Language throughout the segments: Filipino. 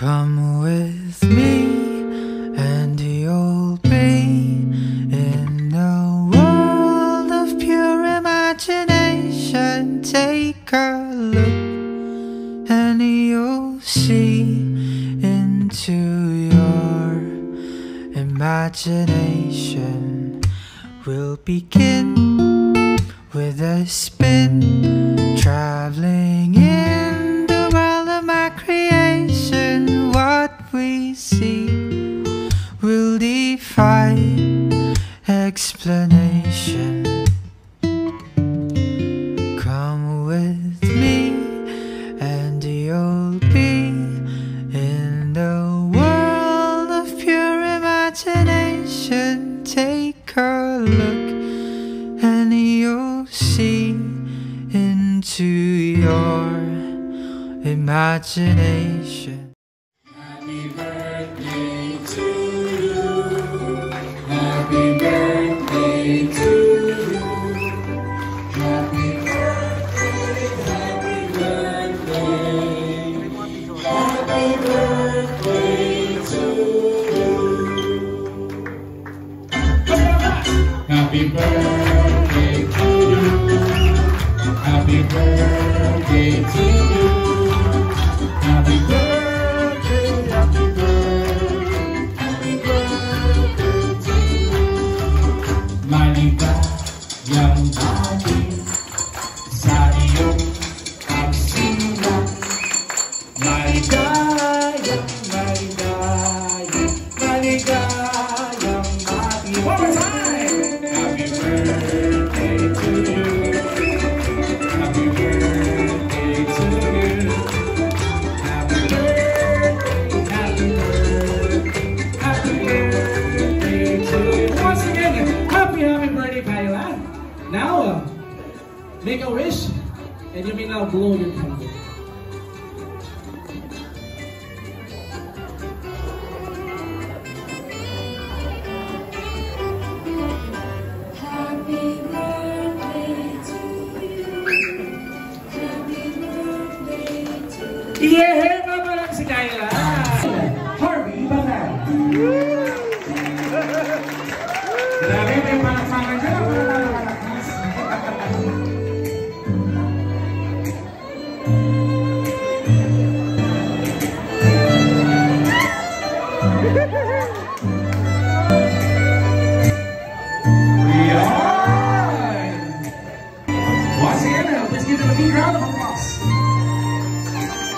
Come with me and you'll be in a world of pure imagination. Take a look and you'll see into your imagination. We'll begin with a spin, traveling in the world of my creation. What we see will defy explanation. Come with me and you'll be in the world of pure imagination. Take a look and you'll see into your imagination. Happy birthday to you. Happy birthday to you. Happy birthday, happy birthday. Happy birthday to you. Happy birthday to you. Happy birthday to you. Happy birthday, happy birthday, happy birthday to you. Maligayang bati sa iyong pagsimulan. Maligayang, maligayang, maligayang bati. One more time! Happy birthday to you. Happy birthday to you. Happy birthday, happy birthday to you. Once again, happy birthday, Kyla. Now, make a wish, and you may now blow your candle. Happy birthday to you. Happy birthday to you. Yeah! Mama lang si Kyla! Harvey Banal! Grabe, may palakpakan dyan. Ang mga malakas. Yan! Once again, let's give them a big round of applause.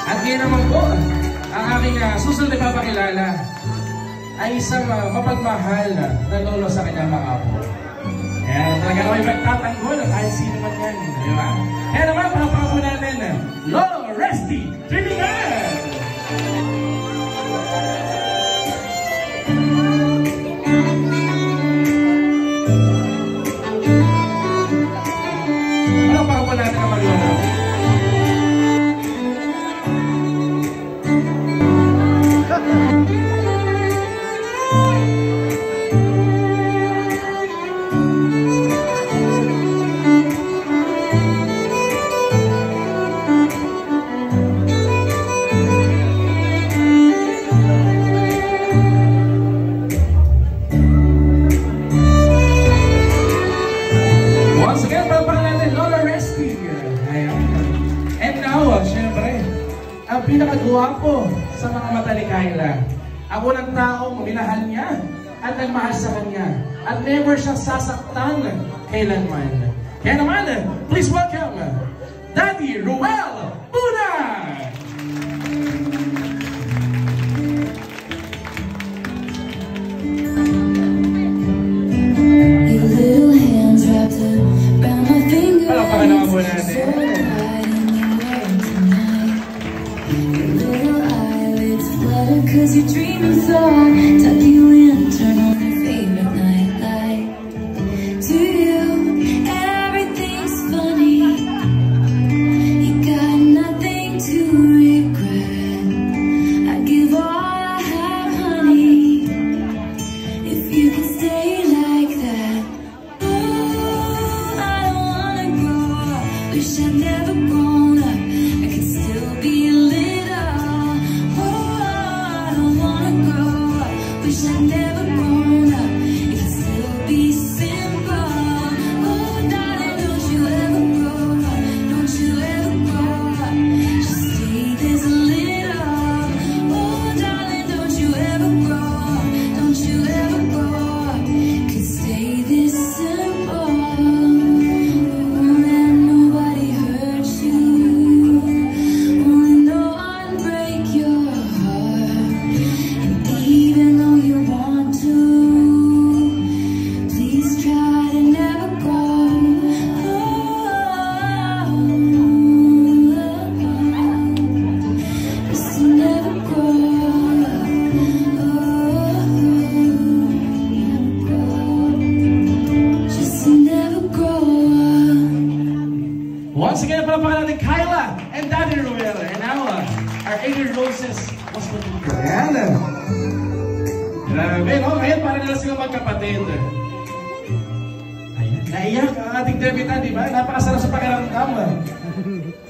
At ngayon naman po, ang aking susunod na papakilala ay isang mapagmahal na lolo sa kanyang mga apo. Kaya talaga naman magtatanggol kahit sino man yan. Di ba? Kaya naman, panapakan po natin, Lolo Resty Trinidad! Panapakan po natin ang maglolo. Once again, palapakan natin, Lola Resty. Ayan. And now, syempre, ang pinakagwapo sa mga mata ni Kyla. Ako ng taong minahal niya at nagmahal sa kanya. At never siya sasaktan kailanman. Kaya naman, please welcome, Daddy Ruel Buna! Your little hands wrapped around my finger. Palapakan naman po natin. Your little eyelids flutter 'cause you're dreaming so hard. Tuck you in, turn on your favorite nightlight. To you, everything's funny. You got nothing to regret. I'd give all I have, honey, if you could stay like that. Ooh, I don't wanna grow up. Wish I'd never grown up. I could still be a little. Oh, you've never grown up, it can still be simple. Oh, darling, don't you ever grow up, don't you ever grow up. Just stay this little. Oh, darling, don't you ever grow up, don't you ever grow up. Could stay this simple. And nobody hurts you. Only no one break your heart. And even though you want to, please try to never grow. Just to never grow. Just to never grow. Once again, palapakan natin Kyla and Danny Ruel. And now, our 80 Roses was put in the Ayan. Grabe, no? Ngayon, parang nila sila magkapatid. Ayan. Naiyak ang ating debutant, di ba? Napakasarap sa pakiramdam.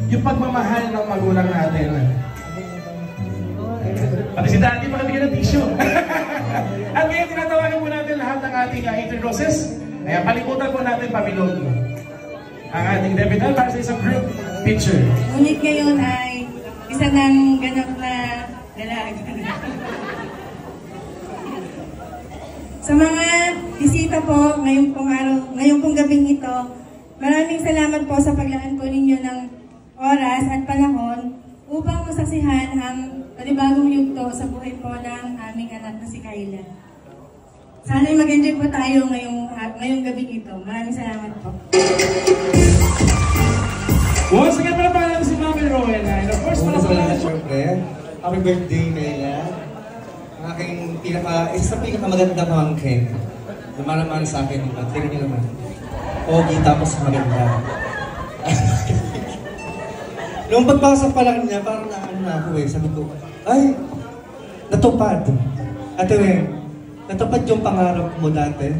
Yung pagmamahal ng magulang natin. Pati si Daddy makabigyan ng tissue. At ngayon, tinatawagan po natin lahat ng ating 80 Roses. Ayan, palimutan po natin pamilog ang ating debutant para sa isang group picture. Ngunit ngayon ay isa ng ganap na dalaga. Sa mga bisita po ngayong pong gabing ito, maraming salamat po sa paglaan po ninyo ng oras at panahon upang masaksihan ang panibagong yugto sa buhay po ng aming anak na si Kyla. Sana'y mag-enjoy po tayo ngayong gabing ito. Maraming salamat po. Once again, pala natin si Mami Rowena. And of course, Una pala sa pala lahat, syempre, happy birthday, Nela. Ang aking isa pinakamaganda pamangkin. Naman sa akin, diba? Tingnan niyo naman. Pogi, tapos maganda. Noong pagpasok pa lang niya, parang na ako eh. Sabi ko, ay, natupad. Ate Wen, natupad yung pangarap mo dati.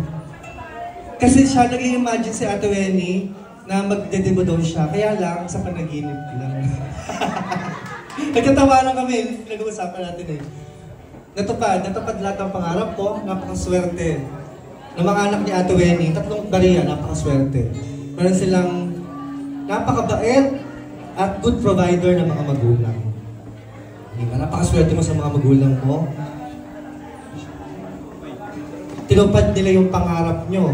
Kasi siya, nag-i-imagine si Ate Wenny na magdedebo daw siya. Kaya lang, sa panaginip lang. Nagkatawa lang kami, pinag-uusapan natin eh. Natupad lahat ng pangarap ko, napakaswerte. Ng mga anak ni Ate Wenny, 3 bariya, napakaswerte. Meron silang napakabait at good provider ng mga magulang. Diba? Napakaswerte mo sa mga magulang mo. Tinupad nila yung pangarap nyo.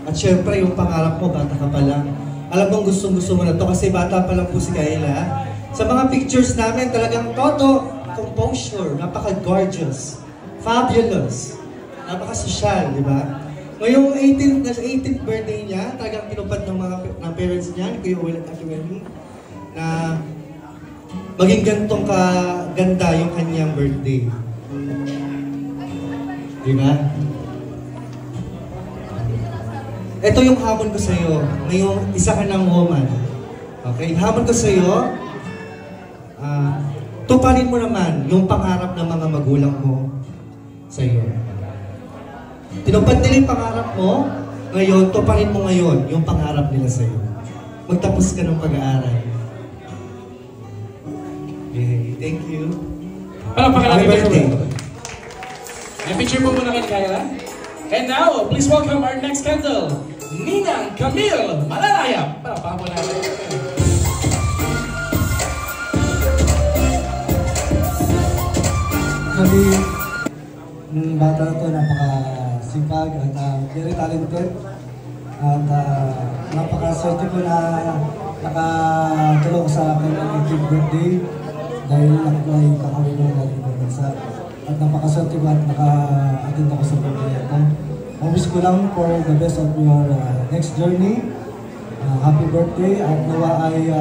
At syempre, yung pangarap mo, bata ka pa lang. Alam mong gustong-gusto mo na to kasi bata pa lang po si Kyla. Sa mga pictures namin, talagang toto, composure, napaka-gorgeous, fabulous, napaka-social, di ba? Ngayong 18th birthday niya, talagang tinupad ng parents niya, ni Kuya Will at Ate Wenny, na maging gantong kaganda yung kanyang birthday. Di ba? Ito yung hamon ko sa'yo, ngayong isa ka ng woman. Okay? Hamon ko sa'yo, tuparin mo naman yung pangarap ng mga magulang mo sa'yo. Tinupad nila yung pangarap mo, ngayon, tuparin mo ngayon yung pangarap nila sa'yo. Magtapos ka ng pag-aaral. Okay, thank you. Happy birthday. May picture po muna kay Kyla. And now, please welcome our next candle, Ninang Camille Malalaya. Para po natin. Kami, nung bata na to, napaka-sipag at very talented. At napaka-swerte ko na nakatulong sa akin ng 18th birthday dahil ako ay kakawin ng galing ng bansa. At napaka-swerte ko at naka-attend ako sa birthday ito. I wish ko lang for the best of your next journey. Happy birthday at nawa ay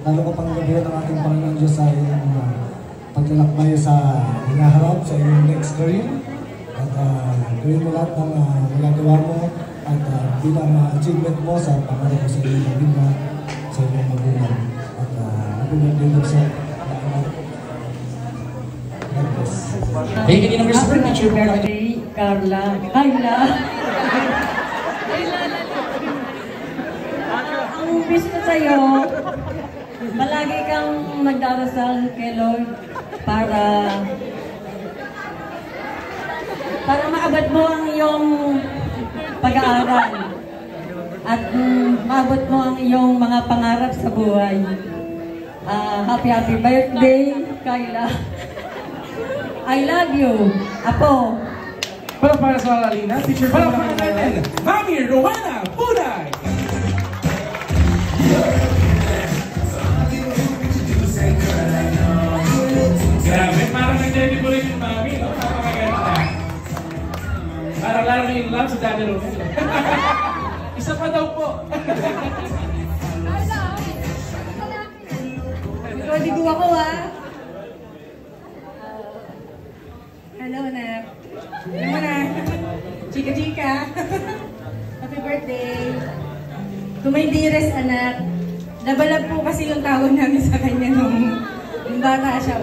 lalo ko pang gabihan ng ating Panginoon Diyos sa iyong paglalakbay sa hinaharap sa iyong next career. At gawin mo lahat ng magagawa mo at bilang achievement mo sa pangarap mo sa iyong paglinda sa iyong magulang. At happy birthday po sa God bless. Hey, can you number super picture po natin? Kyla. Ang wish ko sa'yo, palagi kang magdarasal kay Lord para para maabot mo ang iyong pag-aaral at maabot mo ang iyong mga pangarap sa buhay. Happy birthday, Kayla. I love you, Apo. Para sa Alina, picture para natin, Mami Rowena Buday! Grabe, parang nag-deliberate yung Mami, no? Napakaganda. Parang lalo in love sa Daddy Romero. Isa pa daw po. Ligo ako Hello, anak. Ano na? Chika-chika. Happy birthday. To my dearest anak, labalab po kasi yung tawag namin sa kanya nung bata siya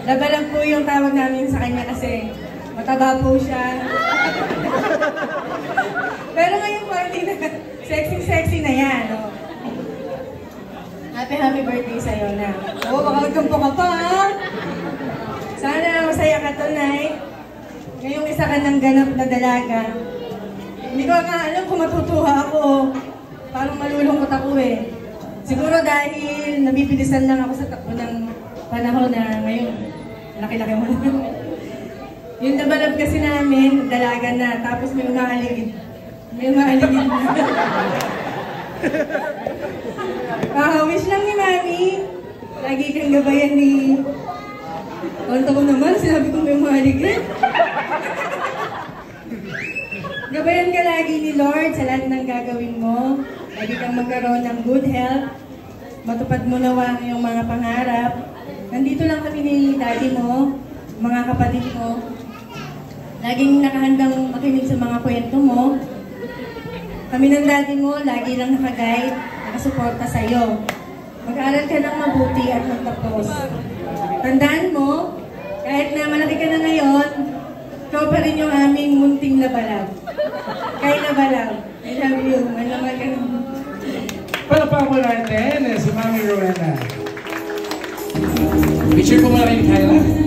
Labalab po yung tawag namin sa kanya kasi mataba po siya. Pero ngayon party na, sexy na yan. Happy birthday sa'yo na. Baka magkampo ka pa, Sana masaya ka tonight. Ngayong isa ka ng ganap na dalaga. Hindi ko nga alam kung matutuwa ako. Parang malulungkot ako Siguro dahil nabibilisan lang ako sa takbo ng panahon na ngayon. Laki-laki mo na. Yung nabalab kasi namin, dalaga na. Tapos may umaaligid. na. Wish lang ni Mami. Lagi kang gabayan ni... Kanta ko naman, sinabi ko may umaligid. Gabayan ka lagi ni Lord sa lahat ng gagawin mo. Lagi kang magkaroon ng good health. Matupad mo nawa ang iyong mga pangarap. Nandito lang kami ni Daddy mo, mga kapatid mo. Laging nakahandang makinig sa mga kwento mo. Kami ng Daddy mo, lagi lang nakaguide, nakasuporta sa'yo. Mag-aaral ka ng mabuti at magtapos. Tandaan mo, kahit na malaki ka na ngayon, ikaw pa rin yung aming munting labalab. Kay labalab. I love you. Malaman ka naman. Palapang po natin si Mami Rowena. Picture po muna kayo ni Kayla.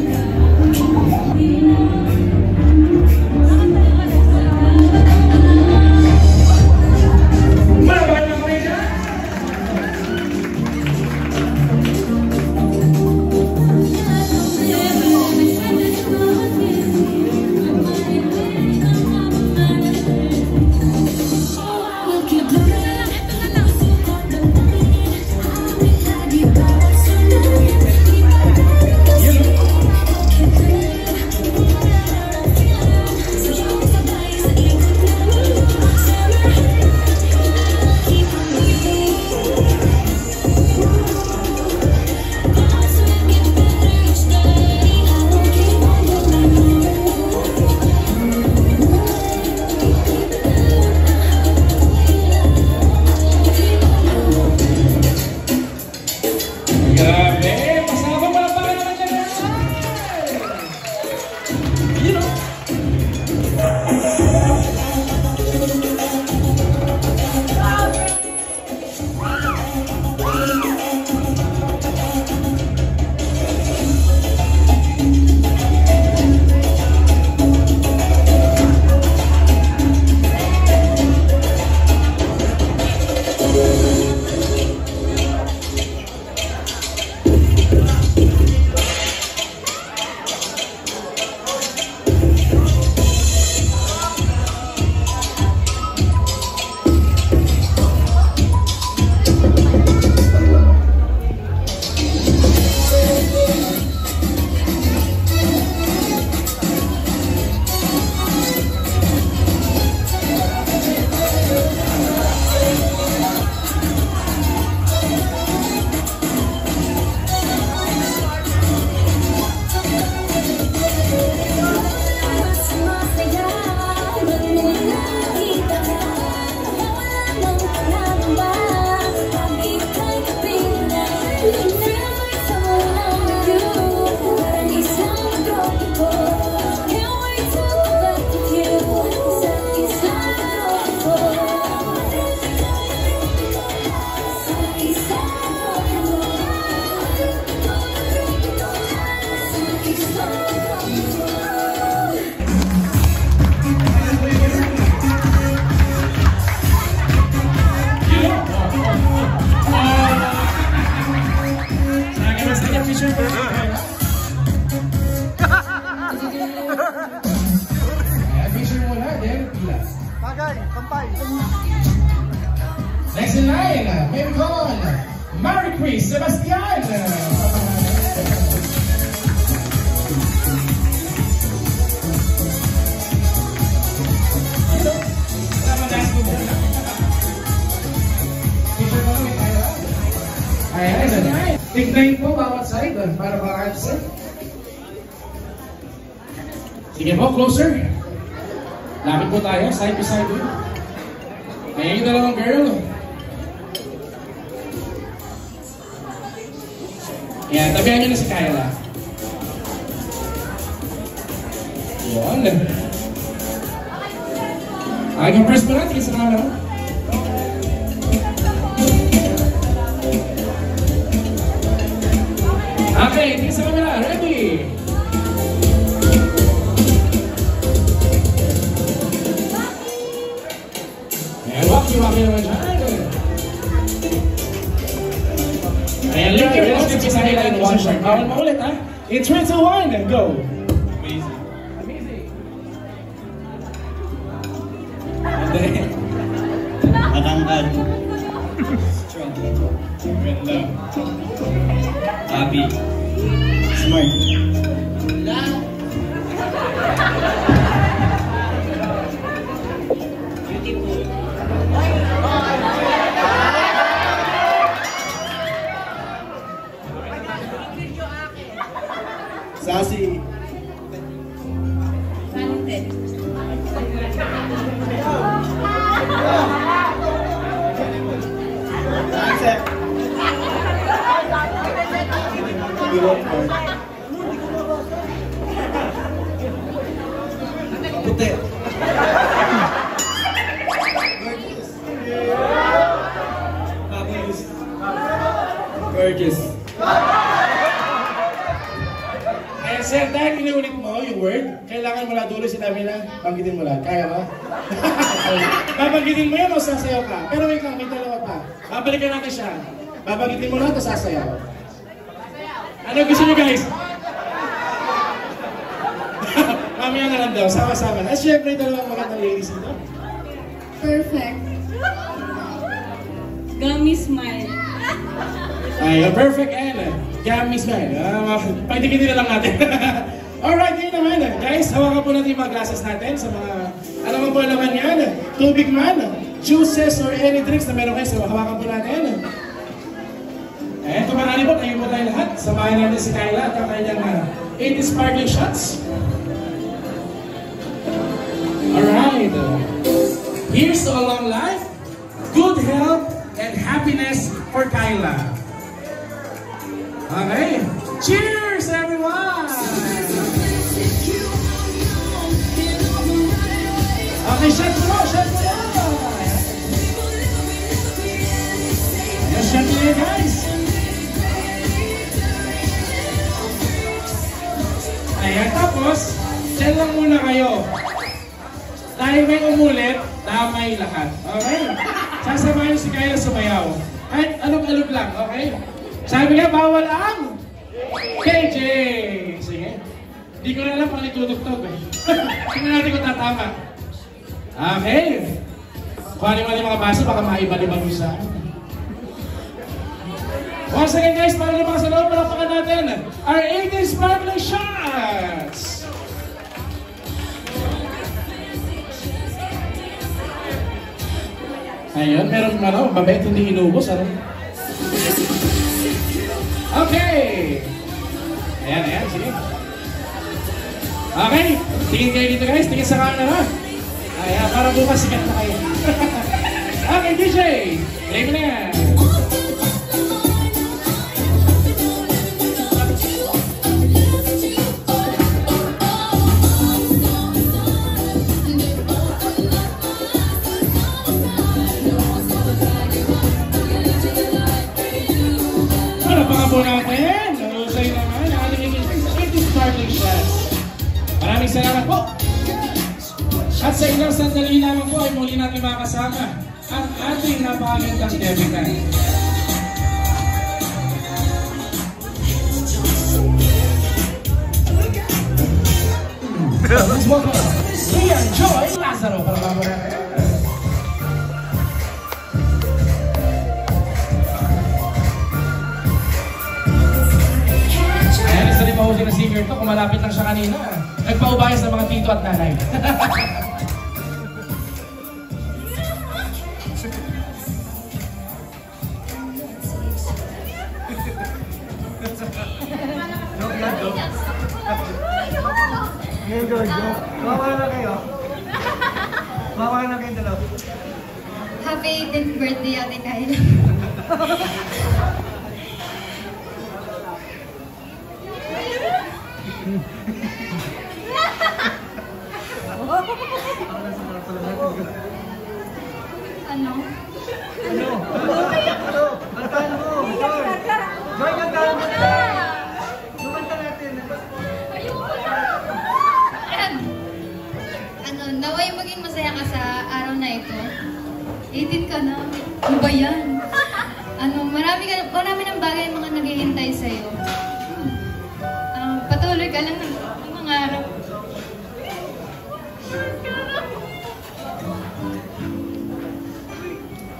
Chris Sebastian. Ayan. Tignan po bawat side para maka-answer. Sige po, closer. Lapit po tayo, side by side. Ayan yung dalawang girl. Ayan, tabihan nyo na si Kyla. Ayan. Okay, compress mo natin sa camera. Okay, tingin sa camera. Ready? Waki naman siya. Ayan, link your post sa highlight one shot. Kawal mo ulit ha. In 3, 2, 1, go! Amazing. Amazing. Matangkad. Strong. Ganda. Happy. Smart. Beautiful. Sassy. Talented. Concept. You work hard. Puti. Gorgeous. Sir, dahil inuulit mo yung word, kailangan mula dulo sinabi na, banggitin mo lang. Kaya ba? Babanggitin mo yun o sasayaw ka? Pero wait lang, may dalawa pa. Babalikan natin siya. Babanggitin mo lang o sasayaw? Ano gusto niyo guys? Mamaya na lang daw, sama-sama. At syempre, dalawang magandang ladies dito. Perfect. Gummy smile. Ay, perfect and Gummy smile. Pagdikitin na lang natin. Alright, ngayon naman. Guys, hawakan po natin yung mga glasses natin sa mga, alam mo po naman yan, tubig man, juices or any drinks na meron kayo. So, hawakan po natin. Eh, tumarali po, tayo po tayo lahat. Samahan natin si Kyla at ang kanyang 80 sparkling shots. Alright. Here's to a long life, good health, and happiness for Kyla. Okay. Cheers, everyone! Okay, shot mo na, shot mo na! Ayan, shot mo na, guys! Ayan, tapos, dyan lang muna kayo. Dahil may umulit, damay lahat. Okay? Sasamahin si Kyla sumayaw. Kahit alog-alog lang, okay? Sabi nga, bawal ang KJ! Sige. Hindi ko na alam kung itutugtog. Tingnan natin kung tatama. Okay. Kuhanin mo yung mga baso, baka maiba-libang yung sa akin. Once again guys, para naman sa loob, palakpakan natin our 80 sparkling shots! Ayun, meron mabait hindi inubos. Ano? Okay! Ayan, sige. Okay, tingin kayo dito guys, tingin sa camera. Ayan, para bukas sikat na kayo. Okay, DJ! Play mo na yan! Po natin, nangusay naman ang ating 80 sparkling shots. Maraming salamat po. At sa ilang sandali naman po ay muli natin makasama ang ating napakagandang debutant. Let's welcome Sia Joy Lazaro para bago natin. mabuti na singer to. Kung malapit lang siya kanina, nagpaubaya sa mga tito at nanay. Happy 18th birthday, Ate Kayla. Ano? Kantahan mo! Joy! Joy, kantahan mo na! Lumanta natin! Naway maging masaya ka sa araw na ito. 18 ka na. Ano ba yan? Marami ng bagay mga naghihintay sa'yo. Patuloy ka lang ng mangarap.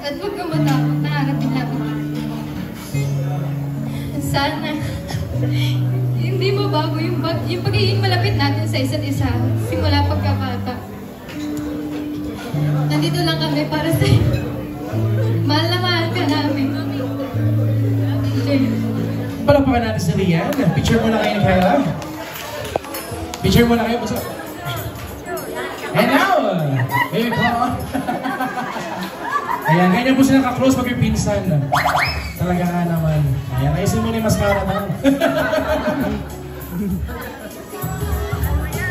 At huwag ka matakot, nakarating natin. Sana, hindi mabago yung pagiging malapit natin sa isa't isa simula pagkabata. Nandito lang kami para sa'yo. Mahal na mahal ka namin. Palapakan natin si Rian. Picture mo na kayo ni Kayla. Picture mo na kayo. And now, baby po. Ayan, ganyan po sila ka-close pag-pinsan. Talaga nga naman. Ayan, ayusin mo na yung mascara na.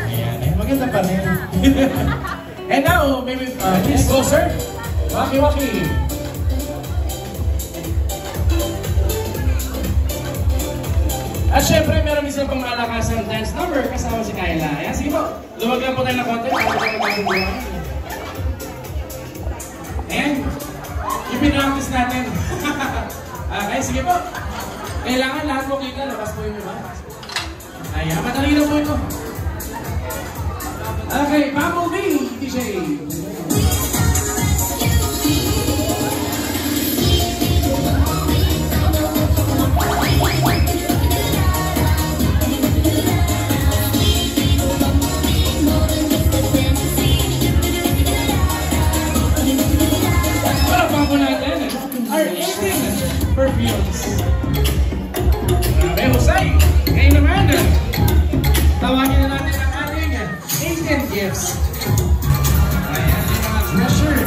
Ayan, maganda pa rin. And now, maybe, please go, sir. Waki-waki. At syempre, meron din silang pang malakasang dance number kasama si Kayla. Ayan, sige po. Lumag lang po tayo ng konti. Ayan. Ipinractice natin. Okay, sige po. Kailangan lahat po kita. Labas po yung iba. Ayan, madali na po ito. Okay, Bumblebee, DJ. Our 18 perfumes. Grabe, Jose! Ngayon naman, tawagin na natin ang ating 18 gifts. Ayan, yung mga treasure.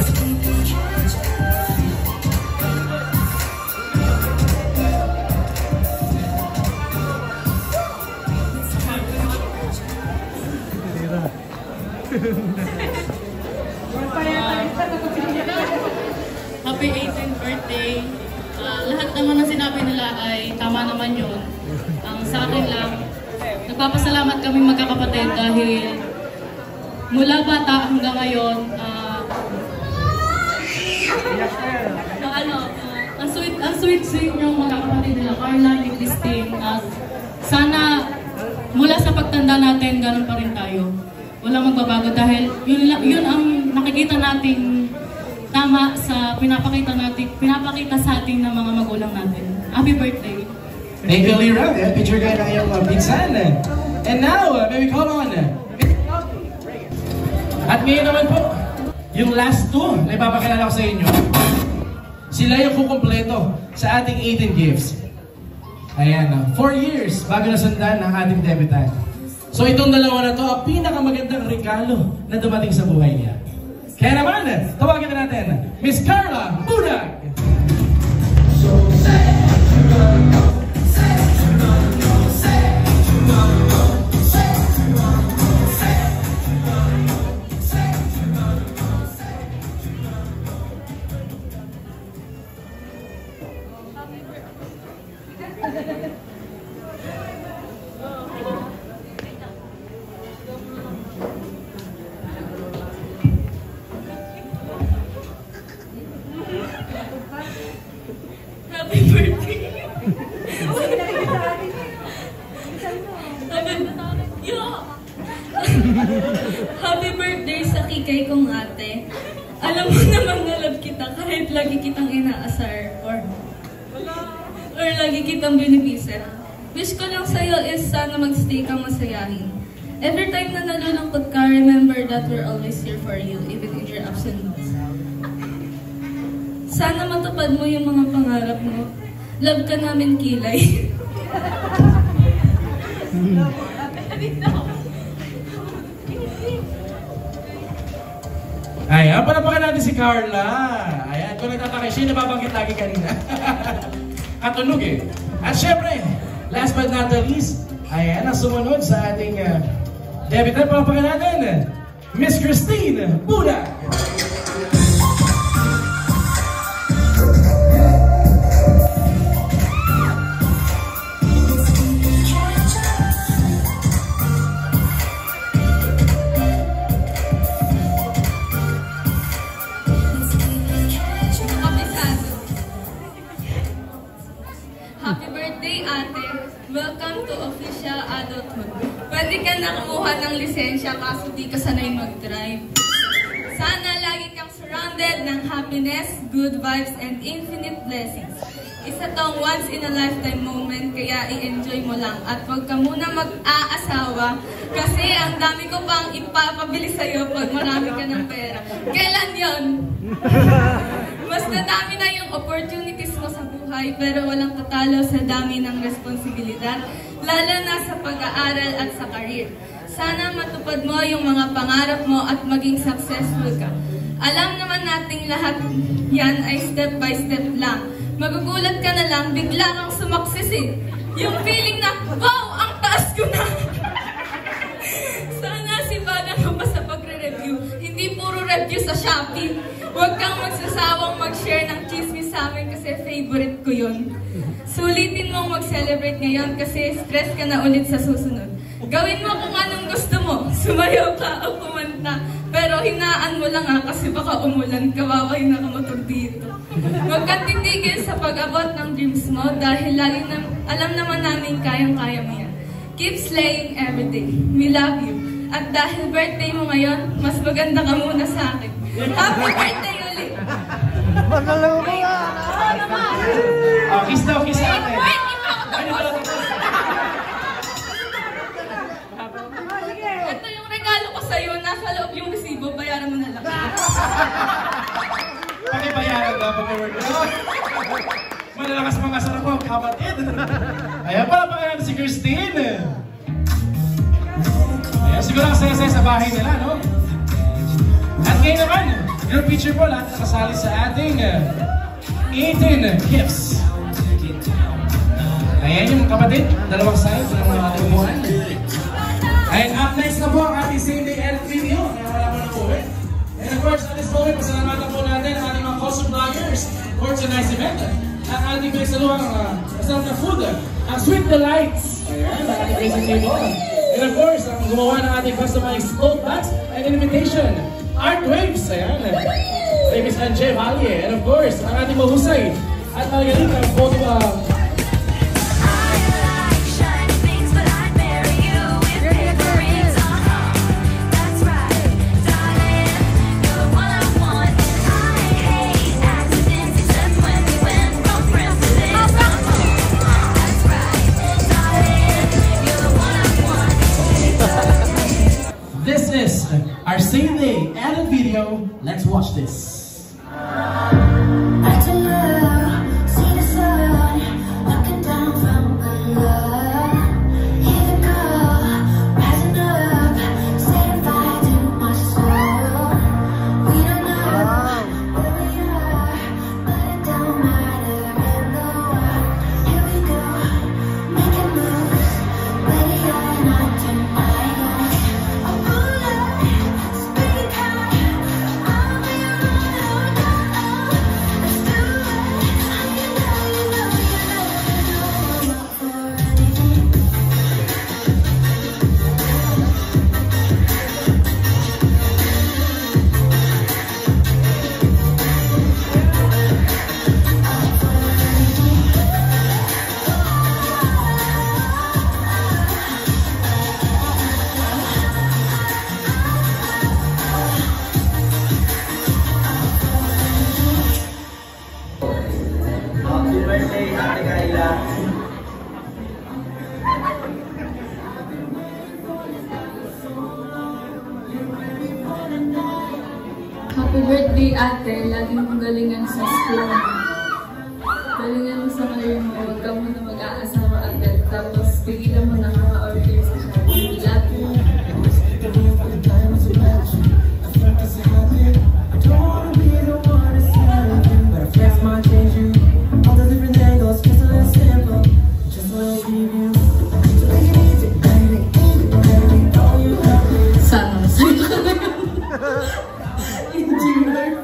Happy 18th birthday. Lahat naman ng sinabi nila ay tama naman yun. Sa akin lang, nagpapasalamat kami magkakapatid dahil mula bata hanggang ngayon, ang sweet yung magkakapatid nila, Carla and Christine. Sana mula sa pagtanda natin, ganun pa rin tayo. Walang magbabago dahil yun ang nakikita nating tama sa pinapakita sa atin ng mga magulang natin. Happy birthday! Thank you, Lira. Picture kayo ng iyong pinsan. And now, baby, call on. At ngayon naman po, yung last two na ipapakilala ko sa inyo, sila yung kukumpleto sa ating 18 gifts. Ayan, 4 years bago nasundan ang ating debutant. So itong dalawa na to, ang pinakamagandang regalo na dumating sa buhay niya. Kaya naman, tawagin na natin, Miss Carla Budag! Happy birthday! Happy birthday sa kikay kong ate. Alam mo naman na love kita kahit lagi kitang inaasar or lagi kitang binibisit. Wish ko lang sa'yo is sana magstay kang masayahin. Every time na nalulungkot ka, remember that we're always here for you, even in your ups and downs. Sana matupad mo yung mga pangarap mo. Love ka namin, Kilay. Ayan, palapakan natin si Carla. Ayan, kung nagtataka, siya nababanggit lagi kanina. At tunog eh. At syempre, last but not the least, ayan, ang sumunod sa ating debutant, palapakan natin, Miss Christine Budak. Happy birthday, ate. Welcome to official adulthood. Pwede ka na kumuha ng lisensya kaso di ka sanay mag-drive. Sana lagi kang surrounded ng happiness, good vibes, and infinite blessings. Isa tong once in a lifetime moment, kaya i-enjoy mo lang. At huwag ka muna mag-aasawa kasi ang dami ko pang ipapabili sa'yo pag marami ka ng pera. Kailan yon? Mas nadami na yung opportunities mo sa buhay pero walang tatalo sa dami ng responsibilidad, lalo na sa pag-aaral at sa career. Sana matupad mo yung mga pangarap mo at maging successful ka. Alam naman nating lahat yan ay step by step lang. Magugulat ka na lang, bigla kang sumakses eh. Yung feeling na, wow, ang taas ko na! Sana sibagan mo pa sa pagre-review. Hindi puro review sa Shopee. Huwag kang magsasawang mag-share ng chismis sa amin kasi favorite ko yun. Sulitin mong mag-celebrate ngayon kasi stress ka na ulit sa susunod. Gawin mo kung anong gusto mo. Sumayaw ka o kumanta. Pero hinaan mo lang kasi baka umulan, kawawa yung nakamotor dito. Huwag kang titigil sa pag-abot ng dreams mo dahil lagi alam naman namin kayang-kaya mo yan. Keep slaying everyday. We love you. At dahil birthday mo ngayon, mas maganda ka muna sa akin. Happy birthday ulit! Magalaw ko nga! Oh, kiss daw, kiss natin. Ito yung regalo ko sa'yo. Nasa loob yung resibo. Bayaran mo na lang. Pakibayaran daw pag-work. Malalakas mga sarap mo, kapatid. Ayan pala pa kaya si Christine. Ayan, siguro ang saya-saya sa bahay nila, no? At ngayon naman, yung picture po lahat nakasali sa ating 18 gifts. Ayan yung kapatid, dalawang side ng mga tumuhan. And up next na po ang ating same day edit video. Kaya wala mo na po eh. And of course, at this moment, pasalamatan po natin ang ating mga costume vloggers for tonight's event. At ating may saluhang kasama na food, ang Sweet Delights. Ayan, ang ating racing table. And of course, ang gumawa ng ating customized tote bags and invitation, Art Waves. Ayan, Miss Anje Valle. And of course, ang ating mahusay at magaling ang photo This is our same day edit video. Let's watch this. birthday, ate. Lagi mong galingan sa school. Galingan mo sa career mo. Huwag ka muna mag-aasawa agad. Tapos, pigilan mo na mga-order sa Shopee. Love you. Sana. Engineer.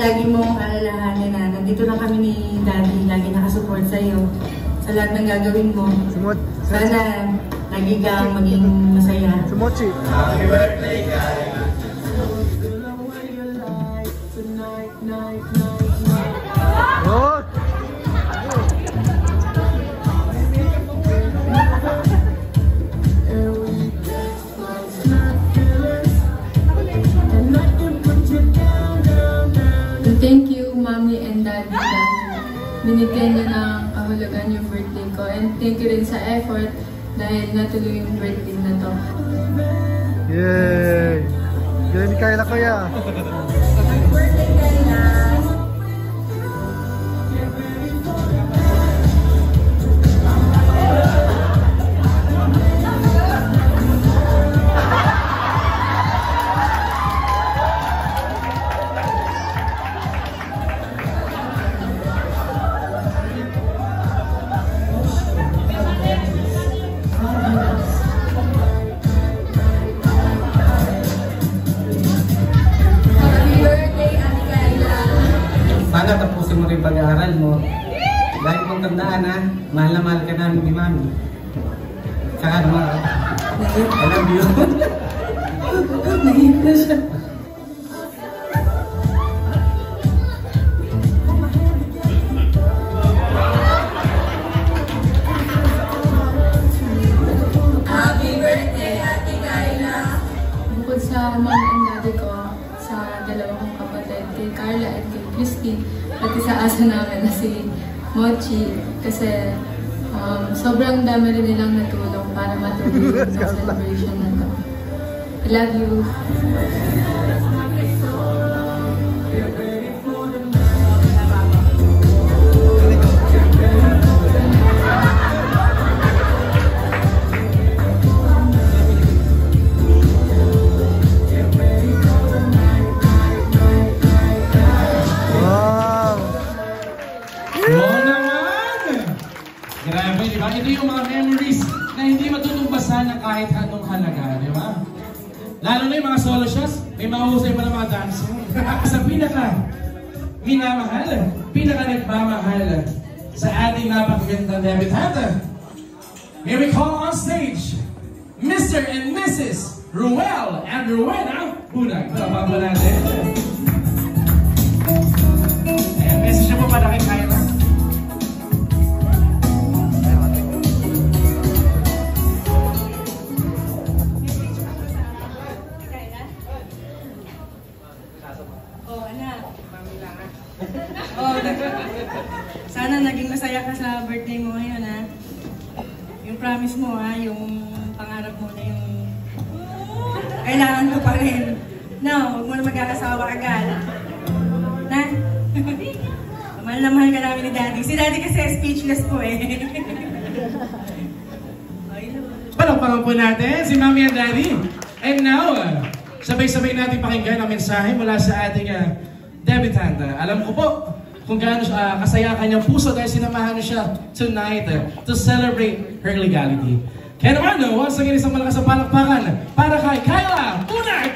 Lagi mong alalahanin na nandito na kami ni Daddy, lagi nakasupport sa'yo sa lahat ng gagawin mo. Sana lagi kang maging masaya. Sumochi. Happy birthday, guys! Oh! Thank you, Mommy and Daddy, dahil binigyan niyo ng kahulugan yung birthday ko. And thank you rin sa effort dahil natuloy yung birthday na to. Yay! Yun ni Kayla, kuya. Happy birthday, Kayla! Sana tapusin mo rin pag-aaral mo. Lagi mong tandaan ha, mahal na mahal ka namin ni Mami. Saka naman, I love you. Nahihip na siya. Happy birthday, Ate Kayla! Bukod sa mom and daddy ko, sa dalawa kong kapatid, kay Carla at kay Christine, pati sa asa namin na si Mochi, kasi sobrang dami rin nilang natulong para matuloy yung celebration na to. I love you! Grabe, di ba? Ito yung mga memories na hindi matutumbasan ng kahit anong halaga, di ba? Lalo na yung mga solo shots, may mahusay pa ng mga dancer. Sa minamahal, nagmamahal sa ating napakagandang debutante. May we call on stage, Mr. and Mrs. Ruel and Rowena Bunag. Tama po natin. Ayan, message na po para kay Kayla. Sana naging masaya ka sa birthday mo ngayon, ha? Yung promise mo, ha? Yung pangarap mo na yung kailangan ko pa rin. No, huwag mo na mag-aasawa agad. Na? Mahal na mahal ka namin ni Daddy. Si Daddy kasi speechless po, eh. Palakpakan po natin si Mommy and Daddy. And now, sabay-sabay natin pakinggan ang mensahe mula sa ating debutante. Alam ko po, kung gaano kasaya kanyang puso dahil sinamahan niya siya tonight to celebrate her legality. Kaya naman, once again, isang malakas na palakpakan para kay Kyla Bunag!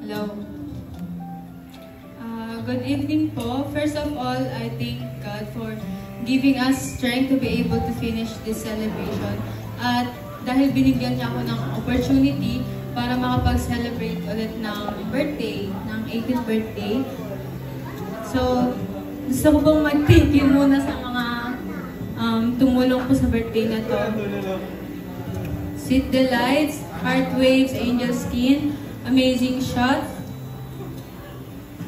Hello. Good evening po. First of all, I thank God for giving us strength to be able to finish this celebration. At dahil binigyan niya ako ng opportunity para makapag-celebrate ulit ng birthday, ng 18th birthday. So, gusto ko pong mag-thank you muna sa mga tumulong po sa birthday na to. Sweet Delights, Heart Waves, Angel Skin, Amazing Shot,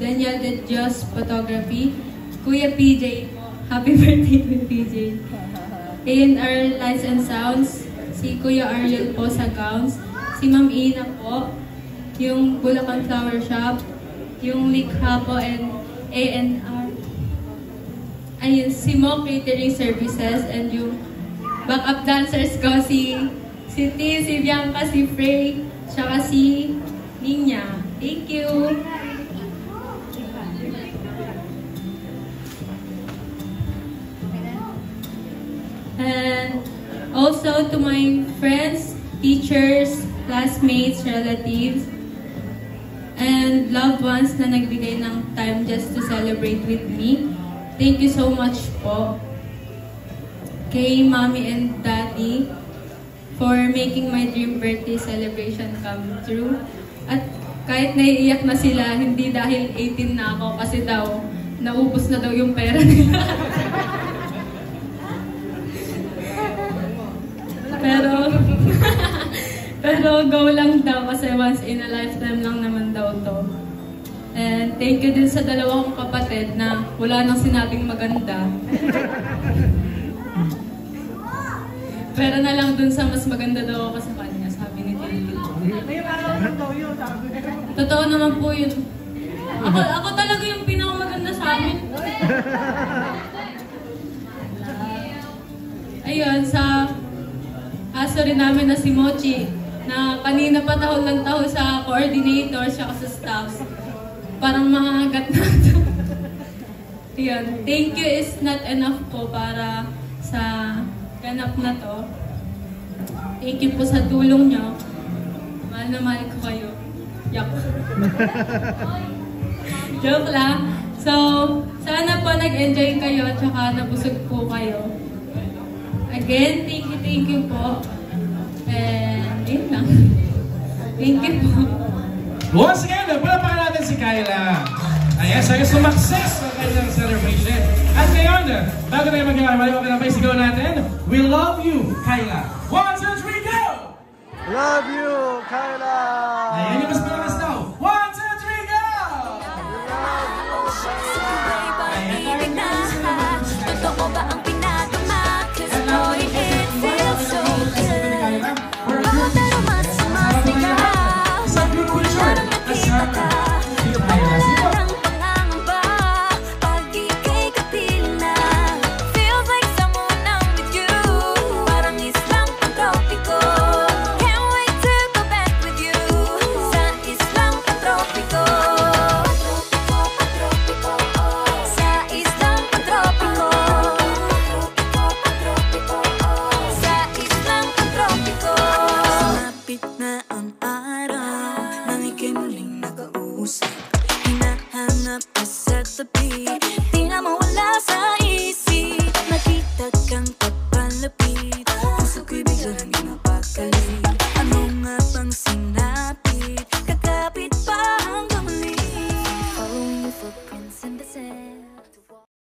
Daniel De Dios Photography, Kuya PJ, happy birthday Kuya PJ, A&R Lights and Sounds, si Kuya Ariel po sa gowns, si Ma'am Ina po, yung Bulacan Flower Shop, yung Likha po and A&R, ayun, si Mo Catering Services, and yung backup dancers ko, si T, si Bianca, si Frey, tsaka si Ninya. Thank you! And also to my friends, teachers, classmates, relatives, and loved ones na nagbigay ng time just to celebrate with me. Thank you so much po kay Mommy and Daddy for making my dream birthday celebration come true. At kahit naiiyak na sila, hindi dahil 18 na ako kasi daw naubos na daw yung pera nila. Pero go lang daw kasi once in a lifetime lang naman daw to. And thank you din sa dalawa kong kapatid na wala nang sinabing maganda. Pero na lang dun sa mas maganda daw ako sa kanya, sabi ni Titi. Totoo naman po yun. Ako talaga yung pinakamaganda sa amin. Ayun, sa aso rin namin na si Mochi, na kanina pa tahol ng tahol sa coordinator siya sa staffs. Parang mahagat na ito. Ayun, thank you is not enough po para sa ganap na to. Thank you po sa tulong nyo. Mahal na mahal ko kayo. Yak. Joke lang. So, sana po nag-enjoy kayo at saka nabusog po kayo. Again, thank you po. And yun lang. Thank you po. Once again, palapakan natin si Kyla. Ayan, sa sumakses ng kanyang celebration. At ngayon, bago tayo mag-alala, okay na ba isigaw natin? We love you, Kyla. 1, 2, 3, go! Love you, Kyla!